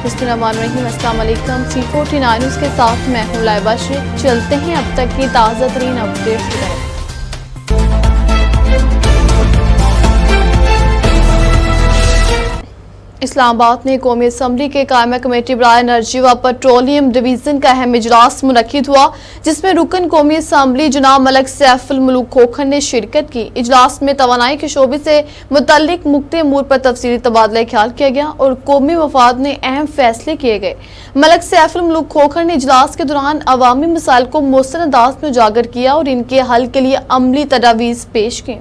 बिस्मिल्लाहिर्रहमानिर्रहीम। अस्सलाम वालेकुम। C49 न्यूज़ के साथ मैं हूं लाइबा शेख। चलते हैं अब तक की ताज़ा तरीन अपडेट्स की तरफ। इस्लामाबाद में कौमी असम्बली के कायमा कमेटी बराए एनर्जी व पेट्रोलियम डिवीज़न का अहम इजलास मुनक्किद हुआ, जिसमें रुकन कौमी असम्बली जनाब मलक सैफुल मुल्क खोखर ने शिरकत की। इजलास में तवानाई के शोबे से मुतल्लिक मुख्तलिफ अमूर पर तफसीली तबादला ख्याल किया गया और कौमी मफाद में अहम फैसले किए गए। मलक सैफुल मुल्क खोखर ने इजलास के दौरान अवामी मसाइल को मौसर अंदाज में उजागर किया और इनके हल के लिए अमली तजावीज़ पेश की।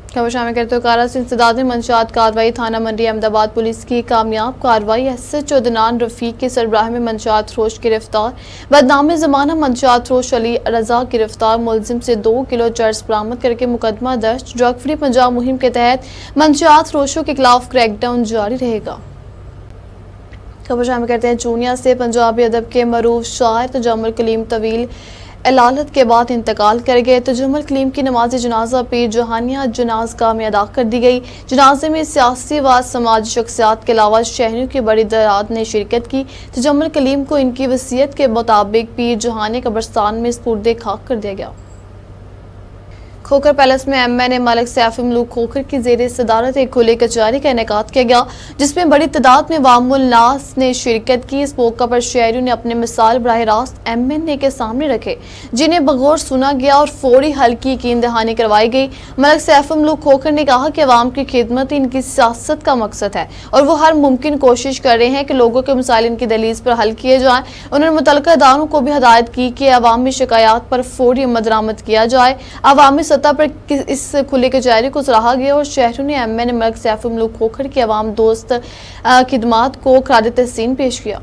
खबर शामिल करते हुए कारा से इंसदाद में मंशियात कार्रवाई थाना मंडी अहमदाबाद पुलिस की कामयाब कार्रवाई। SHO अदनान रफीक की सरबराह में मंशियात फरोश गिरफ्तार। बदनाम जमाना मंशियात फरोश अली रजा गिरफ्तार। मुलजिम से 2 किलो चर्स बरामद करके मुकदमा दर्ज। ड्रग फ्री पंजाब मुहिम के तहत मंशियात फरोशों के खिलाफ क्रैकडाउन जारी रहेगा। खबर शामिल करते हैं चूनिया से पंजाबी अदब के मरूफ शायर तजम्मुल कलीम तवील इलालत के बाद इंतकाल कर गए। तजम्मुल कलीम की नमाज जनाजा पीर जहानिया जनाज गाह में अदा कर दी गई। जनाजे में सियासी व समाजी शख्सियात के अलावा शहरियों की बड़ी तादाद ने शिरकत की। तजम्मुल कलीम को इनकी वसीयत के मुताबिक पीर जहानिया कब्रिस्तान में सुपुर्द खाक कर दिया गया। खोखर पैलेस में MN मलक सैफुल मुल्क खोखर की ज़ेर सदारत एक खुले कचहरी का इनेकाद किया गया, जिसमें बड़ी तादाद में वामुल नास ने शिरकत की। इस मौका पर शहरियों ने अपने मिसाल बराह रास्त MN के सामने रखे, जिन्हें बगौर सुना गया और फौरी हल की यकीन दहानी करवाई गई। मलक सैफुल मुल्क खोखर ने कहा कि अवाम की खिदमत इनकी सियासत का मकसद है और वो हर मुमकिन कोशिश कर रहे हैं कि लोगों के मसाइल इनकी दहलीज पर हल किए जाएं। उन्होंने मुतल्लिका इदारों को भी हदायत की कि अवामी शिकायत पर फौरी अमल दरामद किया जाए। अवामी सतह पर इस खुले कचहरी को सराहा गया और शहरों ने MN मलक सैफुल मुल्क खोखर की अवाम दोस्त खिदमात को खराज तहसीन पेश किया।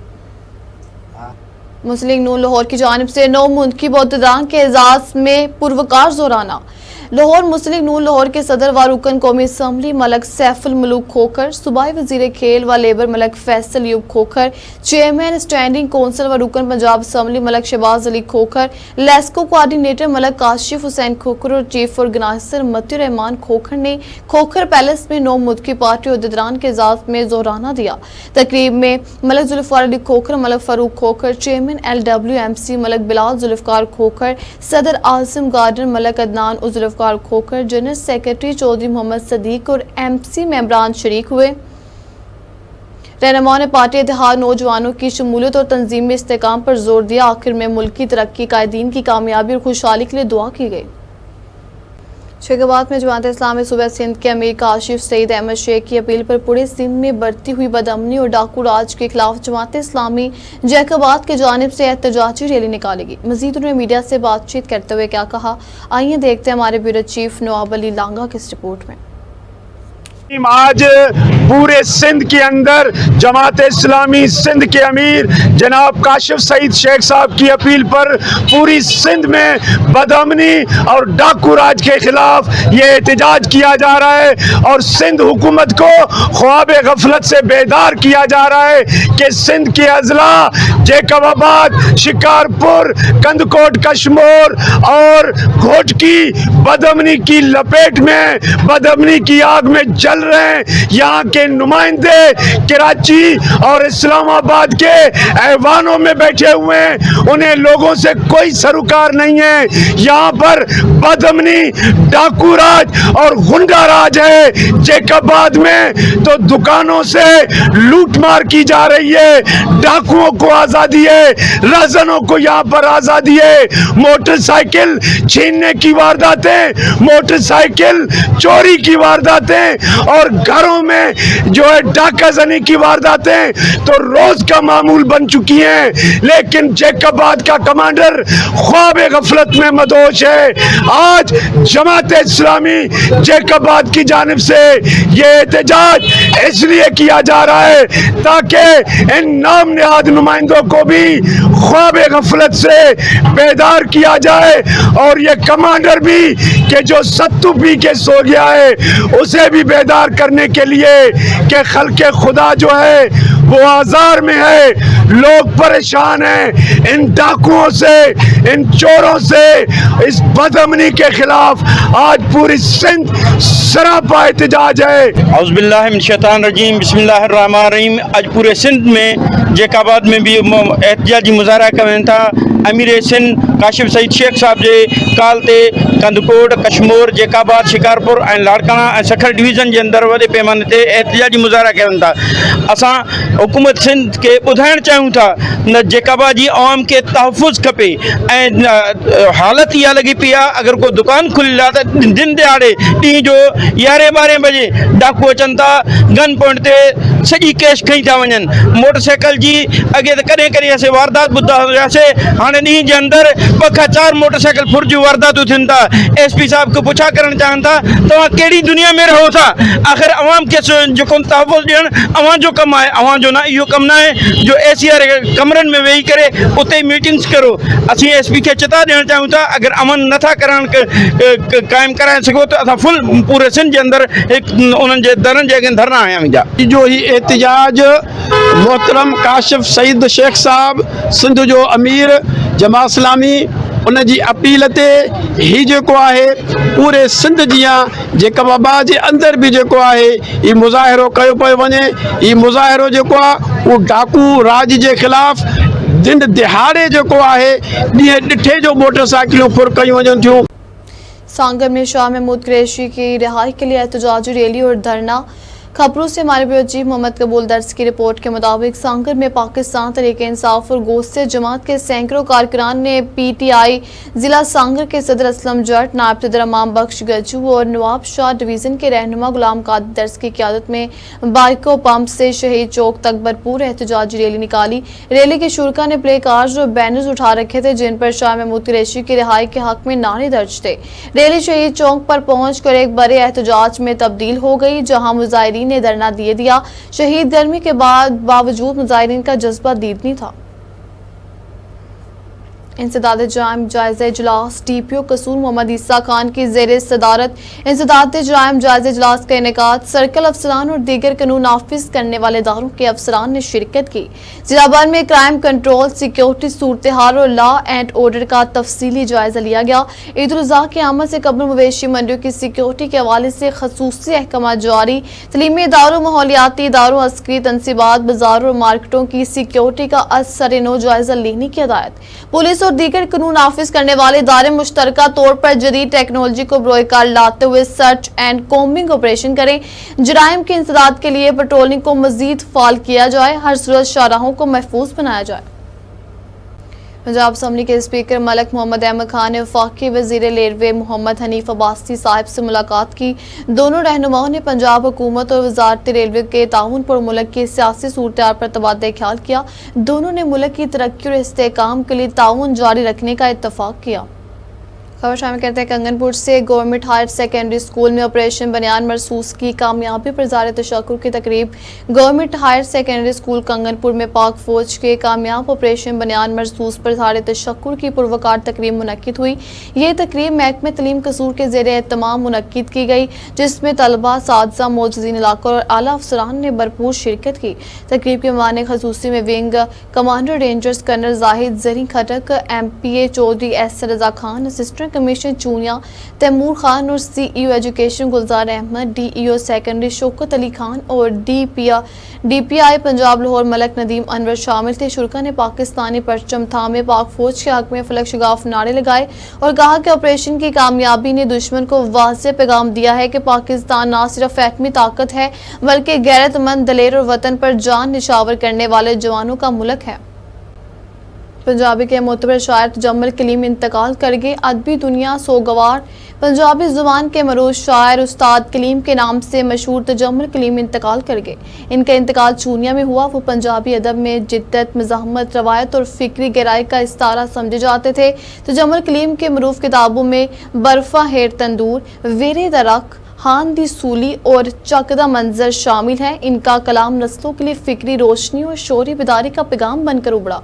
मुस्लिम लीग नून लाहौर की जानिब से 9 मुंतखब अहदेदारान के एजाज में पुरवकार जोराना। लाहौर मुस्लिम लीग नून लाहौर के सदर व रुकन कौमी असम्बली मलक सैफुल मुल्क खोखर, सूबाई वजीर खेल व labour Malik Faisal Ayub Khokhar, chairman standing council व रुकन पंजाब असम्बली मलक शहबाज अली खोखर, लेस्को कोआर्डिनेटर मलक काशिफ हुसैन खोखर और चीफ ऑर्गेनाइजर मती रहमान खोखर ने खोखर पैलेस में 9 मुल्की पार्टी अहदेदारान के एजाज में जोराना दिया। तकरीब में मलक जुल्फकार अली खोखर, मलक फारूक खोखर, चेयरमैन LWMC मलक बिलाल जुल्फकार खोखर, सदर Azam Garden Malik Adnan Zulfiqar Khokhar, general secretary Chaudhry Mohammad Sadiq और MC मेंबरान शरीक हुए। रहनुमाओं ने पार्टी इत्तेहाद नौजवानों की शमूलियत और तंजीमी इस्तेकाम पर जोर दिया। आखिर में मुल्क की तरक्की, कायदीन की कामयाबी और खुशहाली के लिए दुआ की गई। शेखाबाद में जमात इस्लामी सूबा सिंध के अमीर काशिफ सईद अहमद शेख की अपील पर पूरे सिंध में बढ़ती हुई बदअमनी और डाकू राज के खिलाफ जमात इस्लामी जैकाबाद की जानिब से एहतजाजी रैली निकालेगी। मजीद उन्होंने मीडिया से बातचीत करते हुए क्या कहा, आइए देखते हैं हमारे ब्यूरो चीफ नवाब अली लांगा की इस रिपोर्ट में। आज पूरे सिंध के अंदर जमात इस्लामी सिंध के अमीर जनाब काशिफ सईद शेख साहब की अपील पर पूरी सिंध में बदअमनी और डाकू राज के खिलाफ ये एहतजाज किया जा रहा है और सिंध हुकूमत को ख्वाब गफलत से बेदार किया जा रहा है कि सिंध के अजला जैकबाबाद, शिकारपुर, कंदकोट, कश्मोर और घोटकी बदअमनी की लपेट में, बदअमनी की आग में जल रहे हैं। यहाँ के नुमाइंदे कराची और इस्लामाबाद के ऐवानों में बैठे हुए हैं, उन्हें लोगों से कोई सरोकार नहीं है। यहाँ पर बदअमनी, डाकू राज और गुंडा राज है। जैकबाद में तो दुकानों से लूट मार की जा रही है, डाकुओं को आजादी है, रज़नों को यहाँ पर आजादी है। मोटरसाइकिल छीनने की वारदातें, मोटरसाइकिल चोरी की वारदातें और घरों में जो है डाका जनी की वारदातें तो रोज का मामूल बन चुकी हैं। लेकिन जैकबाद का कमांडर ख्वाब गफलत में मदहोश है। आज जमात इस्लामी जैकबाद की जानिब से ये एहतजाज इसलिए किया जा रहा है ताकि इन नाम निहाद नुमाइंदों को भी ख्वाब गफलत से बेदार किया जाए और ये कमांडर भी कि जो सत्तू पी के सो गया है उसे भी बेदार بیدار کرنے کے لیے کہ خلق خدا جو ہے وہ آزار میں ہے، لوگ پریشان ہیں ان ڈاکوؤں سے، ان چوروں سے۔ اس بد امنی کے خلاف آج پوری سندھ سراپا احتجاج ہے۔ اعوذ باللہ من الشیطان الرجیم، بسم اللہ الرحمن الرحیم۔ اج پورے سندھ میں جیک آباد میں بھی احتجاجی مظاہرہ کرن تھا۔ امیر سندھ کاشف سعید شیخ صاحب جے کال تے کندکوٹ، کشمور، جیک آباد، شکارپور اور لاڑکانہ سکھر ڈویژن کے اندر وڈے پیمانے تے احتجاجی مظاہرہ کرن تھا۔ اساں حکومت سندھ کے ٻدھائڻ چاہیوں تھا نہ جیک آباد جی عوام کے تحفظ کھپے، حالت یہ لگی پی ہے اگر کوئی دکان کھلی تو دن دیہڑے ڈی جو 11-12 بجے ڈاکو اچن تھا، گن پوائنٹ تے سجی کیش کھئی تھا ونن۔ موٹر سائیکل جی اگے تو کدیں کدیں اسے واردات ٻدھا ہویاسے، ہانے ڈی کے اندر 2-4 موٹر سائیکل فرج وارداتوں تھن تھا۔ ایس پی صاحب کو پوچھا کرن چاہن تھا تو کیڑی دنیا میں رہو تھا؟ آخر عوام کے جو تحفظ ڈیئن عوام جو کم ہے، عوام جو نہ یہ کم نہ ہے جو اے سی آر کمرن میں وہی کرے اتنے میٹنگس کرو۔ اسی ایس پی کے چتا ڈیئن چاہوں تھا اگر امن نہ تھا کران قائم کرائے سکو تو اصا فل پورے سندھ کے اندر انہوں کے درن جگہ دھرنا آیا مجھا جو ہی احتجاج محترم کاشف سعید شیخ صاحب سندھ جو امیر جماعت اسلامی ان جی اپیل تے ہی جو ہے پورے سندھ جیاں جیکب آباد کے اندر بھی جو ہے یہ مظاہرو کیو پہ ونے۔ یہ مظاہرو جو وہ ڈاکو راج کے خلاف دن دہاڑے جو ہے ڈٹھے جو موٹر سائیکلوں پر کئی وجن تھیوں۔ سانگر میں شاہ محمود قریشی کی رہائی کے لیے احتجاجی ریلی اور دھرنا۔ خبروں سے ہمارے بیورو چیف محمد قبول درس کی رپورٹ کے مطابق سانگر میں پاکستان تحریک انصاف اور گوشت جماعت کے سینکڑوں کارکنان نے پی ٹی آئی ضلع سانگر کے صدر اسلم جٹ، نائب صدر امام بخش گجو اور نواب شاہ ڈویژن کے رہنما غلام قادر درس کی قیادت میں بائیکو پمپ سے شہید چوک تک بھرپور احتجاجی ریلی نکالی۔ ریلی کے شرکا نے پلے کارڈز اور بینرز اٹھا رکھے تھے جن پر شاہ محمود قریشی کی رہائی کے حق میں نعرے درج تھے۔ ریلی شہید چوک پر پہنچ کر ایک بڑے احتجاج میں تبدیل ہو گئی جہاں مظاہرین نے دھرنا دیا۔ شہید گرمی کے باوجود مظاہرین کا جذبہ دیدنی تھا۔ انسداد جرائم جائزہ اجلاس ڈی پی او قصور محمد عیسیٰ خان کی زیر صدارت انسداد جرائم جائزہ اجلاس کا انعقاد۔ سرکل افسران اور دیگر قانون نافذ کرنے والے اداروں کے افسران نے شرکت کی۔ ضلع بھر میں کرائم کنٹرول، سیکیورٹی صورتحال اور لا اینڈ آرڈر کا تفصیلی جائزہ لیا گیا۔ عید الاضحیٰ کی آمد سے قبل مویشی منڈیوں کی سیکیورٹی کے حوالے سے خصوصی احکامات جاری۔ تعلیمی اداروں، ماحولیاتی اداروں، عسکری تنصیبات، بازاروں اور مارکیٹوں کی سیکیورٹی کا از سر نو جائزہ لینے کی ہدایت۔ پولیس اور دیگر قانون نافذ کرنے والے ادارے مشترکہ طور پر جدید ٹیکنالوجی کو بروئے کار لاتے ہوئے سرچ اینڈ کومبنگ آپریشن کریں۔ جرائم کے انسداد کے لیے پیٹرولنگ کو مزید فعال کیا جائے، ہر صورت شاہراہوں کو محفوظ بنایا جائے۔ پنجاب اسمبلی کے اسپیکر ملک محمد احمد خان نے وفاقی وزیر ریلوے محمد حنیف عباسی صاحب سے ملاقات کی۔ دونوں رہنماؤں نے پنجاب حکومت اور وزارت ریلوے کے تعاون پر ملک کی سیاسی صورتحال پر تبادلہ خیال کیا۔ دونوں نے ملک کی ترقی اور استحکام کے لیے تعاون جاری رکھنے کا اتفاق کیا۔ خبر شامل کرتے ہیں کنگن پور سے۔ گورنمنٹ ہائر سیکنڈری اسکول میں آپریشن بنیان مرصوص کی کامیابی پر اظہار تشکر کی تقریب۔ گورنمنٹ ہائر سیکنڈری اسکول کنگن پور میں پاک فوج کے کامیاب آپریشن بنیان مرصوص پر اظہار تشکر کی پروقار تقریب منعقد ہوئی۔ یہ تقریب محکمہ تعلیم قصور کے زیر اہتمام منعقد کی گئی جس میں طلبہ، اساتذہ، معززین علاقہ اور اعلیٰ افسران نے بھرپور شرکت کی۔ تقریب کے معنی خصوصی میں wing commander Rangers colonel Zahid Zarin Khattak, M P A Chaudhry S Raza Khan, assistant commission Chunian Taimur Khan اور C E O education Gulzar Ahmad, D E O secondary Shaukat Ali Khan اور D P I Punjab Lahore Malik Nadeem Anwar شامل تھے۔ شرکا نے پاکستانی پرچم تھامے پاک فوج کے حق میں فلک شگاف نعرے لگائے اور کہا کہ آپریشن کی کامیابی نے دشمن کو واضح پیغام دیا ہے کہ پاکستان نہ صرف ایٹمی طاقت ہے بلکہ غیرت مند، دلیر اور وطن پر جان نشاور کرنے والے جوانوں کا ملک ہے۔ پنجابی کے معتبر شاعر تجمل کلیم انتقال کر گئے۔ ادبی دنیا سوگوار۔ پنجابی زبان کے مروج شاعر استاد کلیم کے نام سے مشہور تجمل کلیم انتقال کر گئے۔ ان کا انتقال چونیا میں ہوا۔ وہ پنجابی ادب میں جدت، مزاحمت، روایت اور فکری گہرائی کا استعارہ سمجھے جاتے تھے۔ تجمل کلیم کے معروف کتابوں میں برفا ہیر تندور، ویرے درخت، ہان دی سولی اور چکدہ منظر شامل ہیں۔ ان کا کلام نسلوں کے لیے فکری روشنی اور شعوری بیداری کا پیغام بن کر ابھرا۔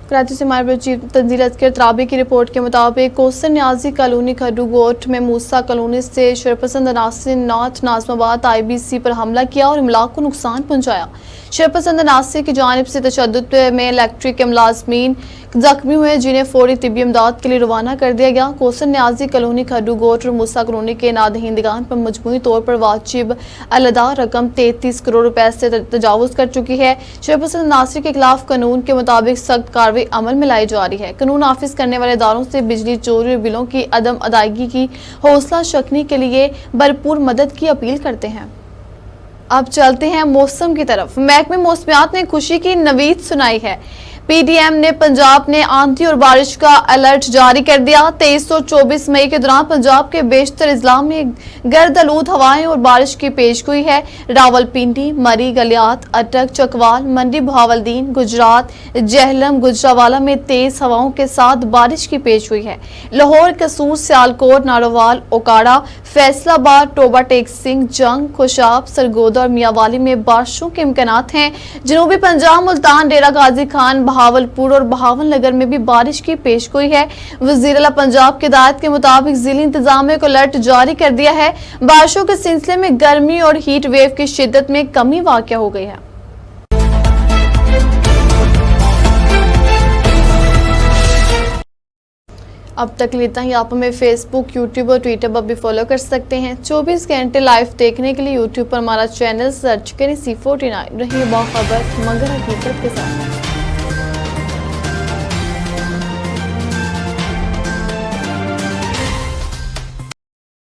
कराची से हमारे चीफ तंजील असगर तराबी की रिपोर्ट के मुताबिक कोसन न्याजी कॉलोनी खड्डू गोट में मूसा कॉलोनी से शरपसंद अनासिर नॉर्थ नाजमाबाद IBC पर हमला किया और इमलाक को नुकसान पहुंचाया। शरपसंद अनासिर की जानिब से तशद्दुद में इलेक्ट्रिक के मुलाजमीन जख्मी हुए, जिन्हें फौरी तिब्बी इमदाद के लिए रवाना कर दिया गया। कोसन न्याजी कॉलोनी खड्डू गोट और मूसा कॉलोनी के नादहिंदगान पर मजमूई तौर पर वाजिब अलदा रकम 33 करोड़ रुपए से तजावुज कर चुकी है। शरपसंद नासिर के खिलाफ कानून के मुताबिक सख्त कार्रवाई अमल में लाई जा रही है। कानून नाफिज करने वाले इदारों से बिजली चोरी और बिलों की अदम अदायगी की हौसला शकनी के लिए भरपूर मदद की अपील करते हैं। अब चलते हैं मौसम की तरफ। महकमे मौसमियात ने खुशी की नवीद सुनाई है। PDM ने पंजाब ने आंधी और बारिश का अलर्ट जारी कर दिया। 23 और 24 मई के दौरान पंजाब के बेशतर इजला में गर्द आलूद हवाएं और बारिश की पेशगोई है। रावलपिंडी, मरी, गलियात, अटक, चकवाल, मंडी, बहावलदीन, गुजरात, जहलम, गुजरावाला में तेज हवाओं के साथ बारिश की पेशगोई है। लाहौर, कसूर, सियालकोट, नारोवाल, ओकाड़ा, फैसलाबाद, टोबा टेक सिंह, जंग, खुशाब, सरगोदा और मियावाली में बारिशों के इम्कानात हैं। जनूबी पंजाब, मुल्तान, डेरा गाजी खान, बहावलपुर और बहावल नगर में भी बारिश की पेशगोई है। वज़ीर आला पंजाब की हिदायत के मुताबिक ज़िली इंतजामिया को अलर्ट जारी कर दिया है। बारिशों के सिलसिले में गर्मी और हीट वेव की शिद्दत में कमी वाक़या हो गई है। अब तक लेता ही आप हमें फेसबुक, यूट्यूब और ट्विटर पर भी फॉलो कर सकते हैं। 24 घंटे लाइव देखने के लिए यूट्यूब पर हमारा चैनल सर्च करें C49। रहिए बाखबर मगर हकीकत के साथ।